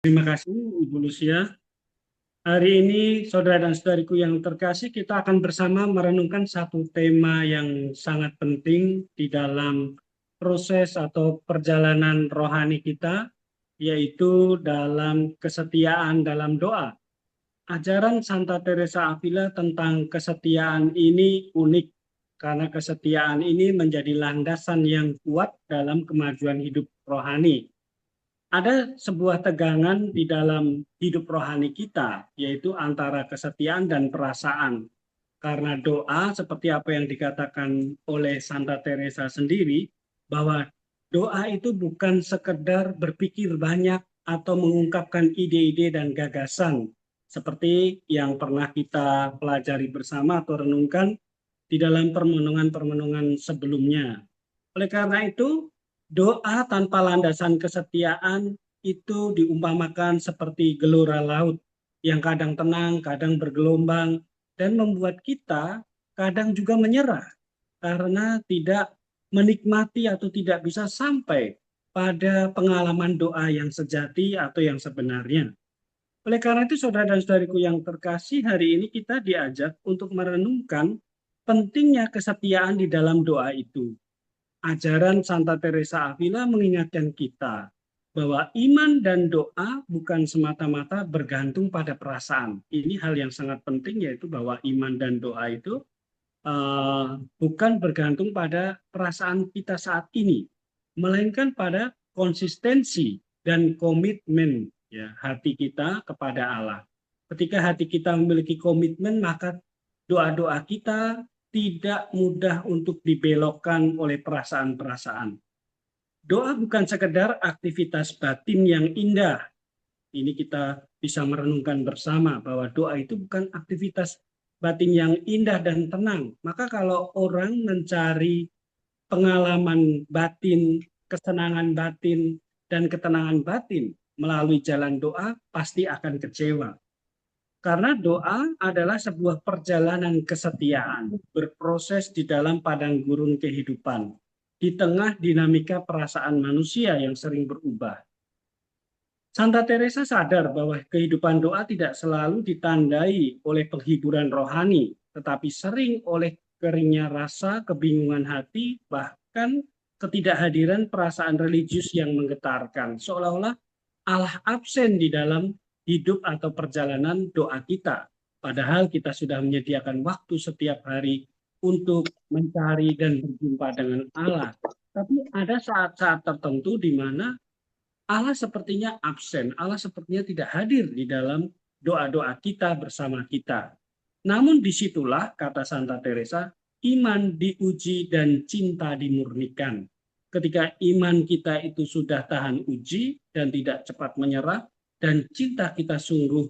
Terima kasih, Ibu Lucia. Hari ini, saudara dan saudariku yang terkasih, kita akan bersama merenungkan satu tema yang sangat penting di dalam proses atau perjalanan rohani kita, yaitu dalam kesetiaan dalam doa. Ajaran Santa Teresa Avila tentang kesetiaan ini unik, karena kesetiaan ini menjadi landasan yang kuat dalam kemajuan hidup rohani. Ada sebuah tegangan di dalam hidup rohani kita, yaitu antara kesetiaan dan perasaan. Karena doa, seperti apa yang dikatakan oleh Santa Teresa sendiri, bahwa doa itu bukan sekedar berpikir banyak atau mengungkapkan ide-ide dan gagasan, seperti yang pernah kita pelajari bersama atau renungkan di dalam permenungan-permenungan sebelumnya. Oleh karena itu, doa tanpa landasan kesetiaan itu diumpamakan seperti gelora laut yang kadang tenang, kadang bergelombang, dan membuat kita kadang juga menyerah karena tidak menikmati atau tidak bisa sampai pada pengalaman doa yang sejati atau yang sebenarnya. Oleh karena itu, saudara dan saudariku yang terkasih, hari ini kita diajak untuk merenungkan pentingnya kesetiaan di dalam doa itu. Ajaran Santa Teresa Avila mengingatkan kita bahwa iman dan doa bukan semata-mata bergantung pada perasaan. Ini hal yang sangat penting, yaitu bahwa iman dan doa itu bukan bergantung pada perasaan kita saat ini, melainkan pada konsistensi dan komitmen ya hati kita kepada Allah. Ketika hati kita memiliki komitmen, maka doa-doa kita tidak mudah untuk dibelokkan oleh perasaan-perasaan. Doa bukan sekedar aktivitas batin yang indah. Ini kita bisa merenungkan bersama bahwa doa itu bukan aktivitas batin yang indah dan tenang. Maka kalau orang mencari pengalaman batin, kesenangan batin, dan ketenangan batin melalui jalan doa, pasti akan kecewa. Karena doa adalah sebuah perjalanan kesetiaan, berproses di dalam padang gurun kehidupan, di tengah dinamika perasaan manusia yang sering berubah. Santa Teresa sadar bahwa kehidupan doa tidak selalu ditandai oleh penghiburan rohani, tetapi sering oleh keringnya rasa, kebingungan hati, bahkan ketidakhadiran perasaan religius yang menggetarkan. Seolah-olah Allah absen di dalam hidup atau perjalanan doa kita. Padahal kita sudah menyediakan waktu setiap hari untuk mencari dan berjumpa dengan Allah. Tapi ada saat-saat tertentu di mana Allah sepertinya absen, Allah sepertinya tidak hadir di dalam doa-doa kita bersama kita. Namun disitulah, kata Santa Teresa, iman diuji dan cinta dimurnikan. Ketika iman kita itu sudah tahan uji dan tidak cepat menyerah, dan cinta kita sungguh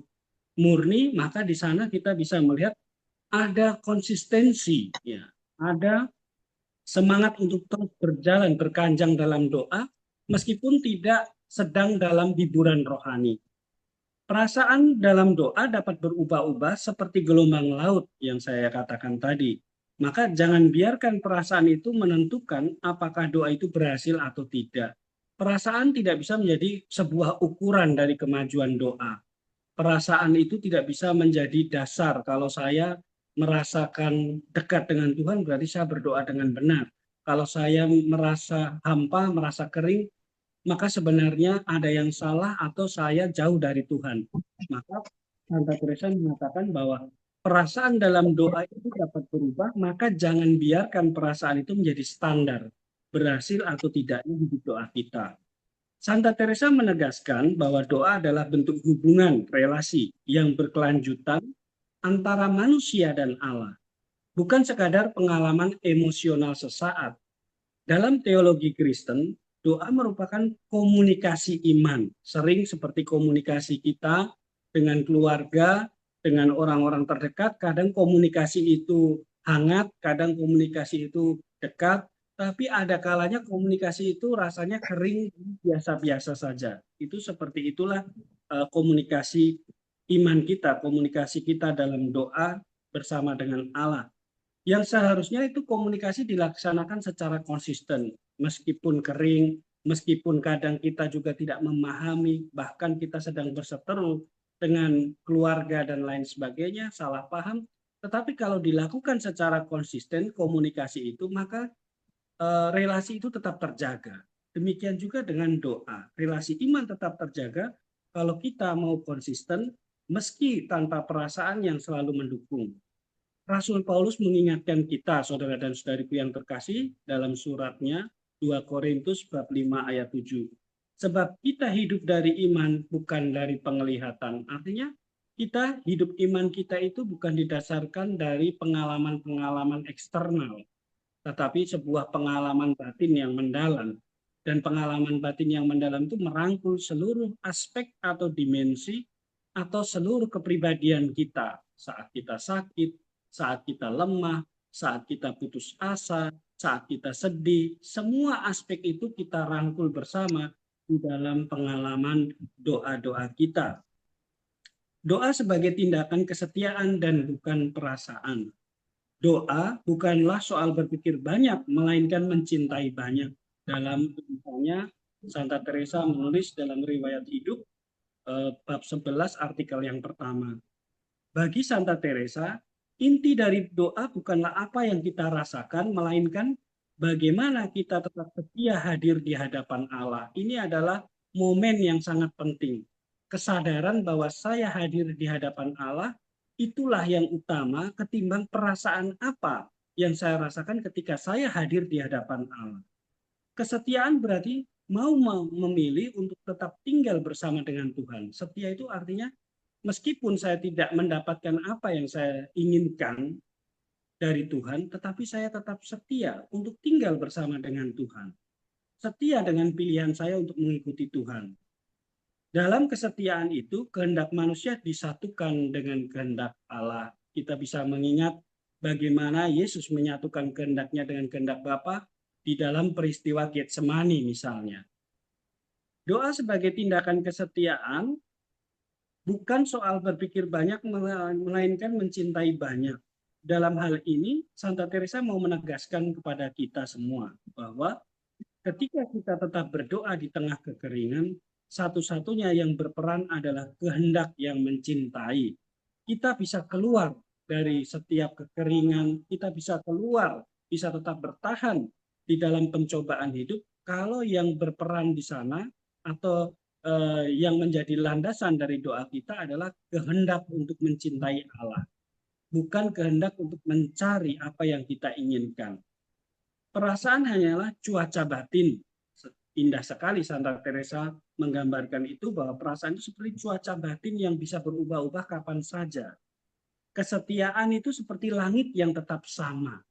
murni, maka di sana kita bisa melihat ada konsistensi, ya, ada semangat untuk terus berjalan berkanjang dalam doa, meskipun tidak sedang dalam hiburan rohani. Perasaan dalam doa dapat berubah-ubah seperti gelombang laut yang saya katakan tadi. Maka jangan biarkan perasaan itu menentukan apakah doa itu berhasil atau tidak. Perasaan tidak bisa menjadi sebuah ukuran dari kemajuan doa. Perasaan itu tidak bisa menjadi dasar. Kalau saya merasakan dekat dengan Tuhan, berarti saya berdoa dengan benar. Kalau saya merasa hampa, merasa kering, maka sebenarnya ada yang salah atau saya jauh dari Tuhan. Maka Santa Teresa mengatakan bahwa perasaan dalam doa itu dapat berubah, maka jangan biarkan perasaan itu menjadi standar berhasil atau tidaknya hidup doa kita. Santa Teresa menegaskan bahwa doa adalah bentuk hubungan relasi yang berkelanjutan antara manusia dan Allah, bukan sekadar pengalaman emosional sesaat. Dalam teologi Kristen, doa merupakan komunikasi iman, sering seperti komunikasi kita dengan keluarga, dengan orang-orang terdekat. Kadang komunikasi itu hangat, kadang komunikasi itu dekat, tapi ada kalanya komunikasi itu rasanya kering, biasa-biasa saja. Itu seperti itulah komunikasi iman kita, komunikasi kita dalam doa bersama dengan Allah. Yang seharusnya itu komunikasi dilaksanakan secara konsisten, meskipun kering, Meskipun kadang kita juga tidak memahami, bahkan kita sedang berseteru dengan keluarga dan lain sebagainya, salah paham, tetapi kalau dilakukan secara konsisten komunikasi itu, maka relasi itu tetap terjaga. Demikian juga dengan doa. Relasi iman tetap terjaga kalau kita mau konsisten meski tanpa perasaan yang selalu mendukung. Rasul Paulus mengingatkan kita, saudara dan saudariku yang terkasih, dalam suratnya 2 Korintus bab 5 ayat 7. Sebab kita hidup dari iman, bukan dari penglihatan. Artinya, kita hidup iman kita itu bukan didasarkan dari pengalaman-pengalaman eksternal, tetapi sebuah pengalaman batin yang mendalam. Dan pengalaman batin yang mendalam itu merangkul seluruh aspek atau dimensi atau seluruh kepribadian kita. Saat kita sakit, saat kita lemah, saat kita putus asa, saat kita sedih, semua aspek itu kita rangkul bersama di dalam pengalaman doa-doa kita. Doa sebagai tindakan kesetiaan dan bukan perasaan. Doa bukanlah soal berpikir banyak, melainkan mencintai banyak. Dalam misalnya, Santa Teresa menulis dalam riwayat hidup, bab 11 artikel yang pertama. Bagi Santa Teresa, inti dari doa bukanlah apa yang kita rasakan, melainkan bagaimana kita tetap setia hadir di hadapan Allah. Ini adalah momen yang sangat penting. Kesadaran bahwa saya hadir di hadapan Allah, itulah yang utama ketimbang perasaan apa yang saya rasakan ketika saya hadir di hadapan Allah. Kesetiaan berarti mau memilih untuk tetap tinggal bersama dengan Tuhan. Setia itu artinya meskipun saya tidak mendapatkan apa yang saya inginkan dari Tuhan, tetapi saya tetap setia untuk tinggal bersama dengan Tuhan. Setia dengan pilihan saya untuk mengikuti Tuhan. Dalam kesetiaan itu, kehendak manusia disatukan dengan kehendak Allah. Kita bisa mengingat bagaimana Yesus menyatukan kehendaknya dengan kehendak Bapa di dalam peristiwa Getsemani misalnya. Doa sebagai tindakan kesetiaan bukan soal berpikir banyak, melainkan mencintai banyak. Dalam hal ini, Santa Teresa mau menegaskan kepada kita semua bahwa ketika kita tetap berdoa di tengah kekeringan, satu-satunya yang berperan adalah kehendak yang mencintai. Kita bisa keluar dari setiap kekeringan, kita bisa keluar, bisa tetap bertahan di dalam pencobaan hidup kalau yang berperan di sana atau yang menjadi landasan dari doa kita adalah kehendak untuk mencintai Allah, bukan kehendak untuk mencari apa yang kita inginkan. Perasaan hanyalah cuaca batin. Indah sekali Santa Teresa menggambarkan itu, bahwa perasaan itu seperti cuaca batin yang bisa berubah-ubah kapan saja. Kesetiaan itu seperti langit yang tetap sama.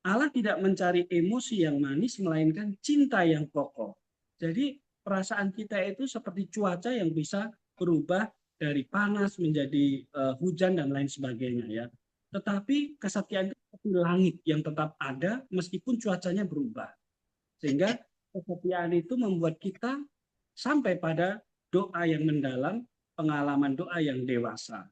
Allah tidak mencari emosi yang manis, melainkan cinta yang kokoh. Jadi perasaan kita itu seperti cuaca yang bisa berubah dari panas menjadi hujan dan lain sebagainya ya. Tetapi kesetiaan itu seperti langit yang tetap ada meskipun cuacanya berubah. Sehingga kesetiaan itu membuat kita sampai pada doa yang mendalam, pengalaman doa yang dewasa.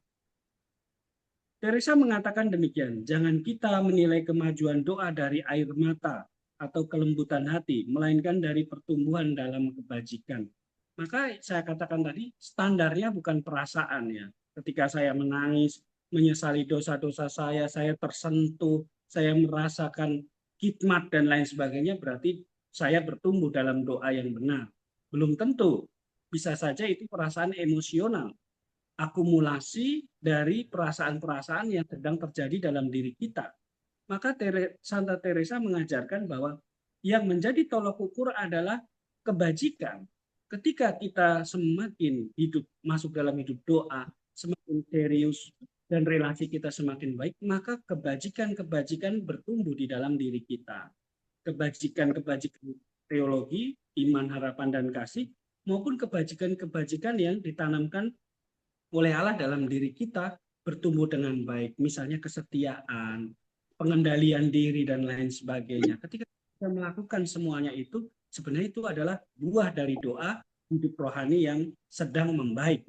Teresa mengatakan demikian, jangan kita menilai kemajuan doa dari air mata atau kelembutan hati, melainkan dari pertumbuhan dalam kebajikan. Maka saya katakan tadi, standarnya bukan perasaan ya. Ketika saya menangis, menyesali dosa-dosa saya tersentuh, saya merasakan hikmat dan lain sebagainya, berarti saya bertumbuh dalam doa yang benar. Belum tentu, bisa saja itu perasaan emosional, akumulasi dari perasaan-perasaan yang sedang terjadi dalam diri kita. Maka Santa Teresa mengajarkan bahwa yang menjadi tolok ukur adalah kebajikan. Ketika kita semakin hidup, masuk dalam hidup doa, semakin serius, dan relasi kita semakin baik, maka kebajikan-kebajikan bertumbuh di dalam diri kita. Kebajikan-kebajikan teologi, iman, harapan, dan kasih, maupun kebajikan-kebajikan yang ditanamkan oleh Allah dalam diri kita bertumbuh dengan baik. Misalnya kesetiaan, pengendalian diri, dan lain sebagainya. Ketika kita melakukan semuanya itu, sebenarnya itu adalah buah dari doa hidup rohani yang sedang membaik.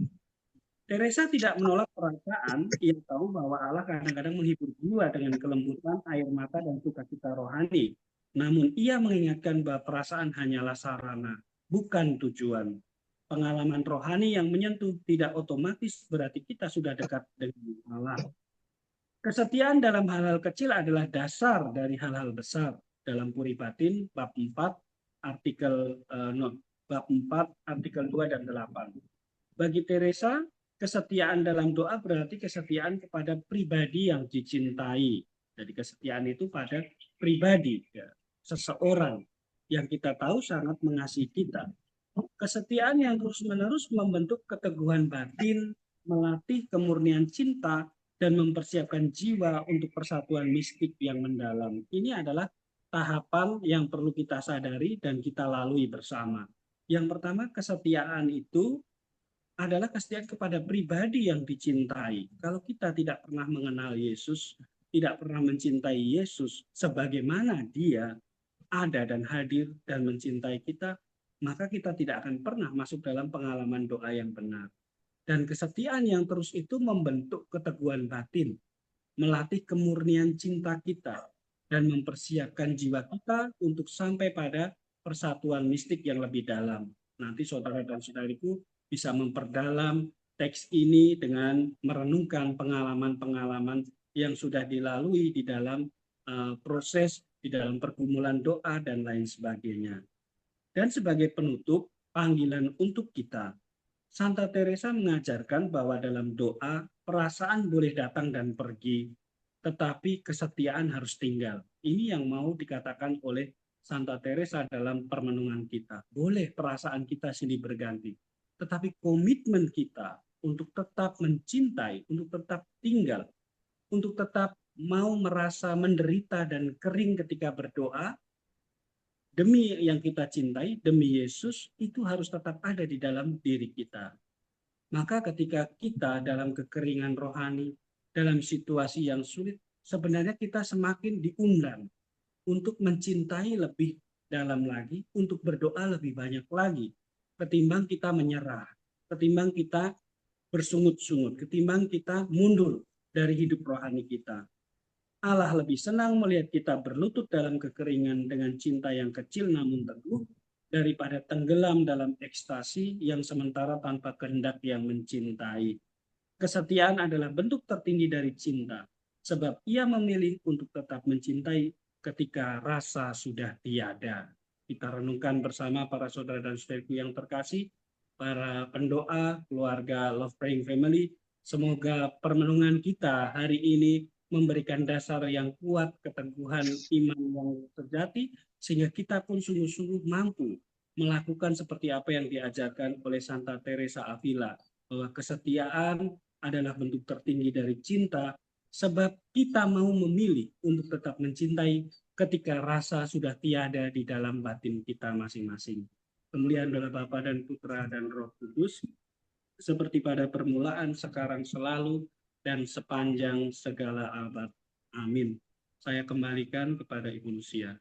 Teresa tidak menolak perasaan, ia tahu bahwa Allah kadang-kadang menghibur jiwa dengan kelembutan, air mata, dan sukacita rohani. Namun ia mengingatkan bahwa perasaan hanyalah sarana, bukan tujuan. Pengalaman rohani yang menyentuh tidak otomatis berarti kita sudah dekat dengan Allah. Kesetiaan dalam hal-hal kecil adalah dasar dari hal-hal besar. Dalam Puri Batin, bab 4, artikel bab 4, artikel 2 dan 8. Bagi Teresa, kesetiaan dalam doa berarti kesetiaan kepada pribadi yang dicintai. Jadi kesetiaan itu pada pribadi, ya, seseorang yang kita tahu sangat mengasihi kita. Kesetiaan yang terus-menerus membentuk keteguhan batin, melatih kemurnian cinta, dan mempersiapkan jiwa untuk persatuan mistik yang mendalam. Ini adalah tahapan yang perlu kita sadari dan kita lalui bersama. Yang pertama, kesetiaan itu adalah kesetiaan kepada pribadi yang dicintai. Kalau kita tidak pernah mengenal Yesus, tidak pernah mencintai Yesus sebagaimana Dia ada dan hadir dan mencintai kita, maka kita tidak akan pernah masuk dalam pengalaman doa yang benar. Dan kesetiaan yang terus itu membentuk keteguhan batin, melatih kemurnian cinta kita, dan mempersiapkan jiwa kita untuk sampai pada persatuan mistik yang lebih dalam. Nanti saudara dan saudariku bisa memperdalam teks ini dengan merenungkan pengalaman-pengalaman yang sudah dilalui di dalam proses, di dalam pergumulan doa, dan lain sebagainya. Dan sebagai penutup, panggilan untuk kita, Santa Teresa mengajarkan bahwa dalam doa, perasaan boleh datang dan pergi, tetapi kesetiaan harus tinggal. Ini yang mau dikatakan oleh Santa Teresa dalam permenungan kita. Boleh perasaan kita silih berganti, tetapi komitmen kita untuk tetap mencintai, untuk tetap tinggal, untuk tetap mau merasa menderita dan kering ketika berdoa, demi yang kita cintai, demi Yesus, itu harus tetap ada di dalam diri kita. Maka ketika kita dalam kekeringan rohani, dalam situasi yang sulit, sebenarnya kita semakin diundang untuk mencintai lebih dalam lagi, untuk berdoa lebih banyak lagi, ketimbang kita menyerah, ketimbang kita bersungut-sungut, ketimbang kita mundur dari hidup rohani kita. Allah lebih senang melihat kita berlutut dalam kekeringan dengan cinta yang kecil namun teguh, daripada tenggelam dalam ekstasi yang sementara tanpa kehendak yang mencintai. Kesetiaan adalah bentuk tertinggi dari cinta, sebab ia memilih untuk tetap mencintai ketika rasa sudah tiada. Kita renungkan bersama para saudara dan saudariku yang terkasih, para pendoa, keluarga Love Praying Family. Semoga permenungan kita hari ini memberikan dasar yang kuat, keteguhan iman yang sejati, sehingga kita pun sungguh-sungguh mampu melakukan seperti apa yang diajarkan oleh Santa Teresa Avila, bahwa kesetiaan adalah bentuk tertinggi dari cinta, sebab kita mau memilih untuk tetap mencintai ketika rasa sudah tiada di dalam batin kita masing-masing. Kemuliaan adalah Bapa dan Putra dan Roh Kudus, seperti pada permulaan, sekarang, selalu, dan sepanjang segala abad. Amin. Saya kembalikan kepada Ibu Lucia.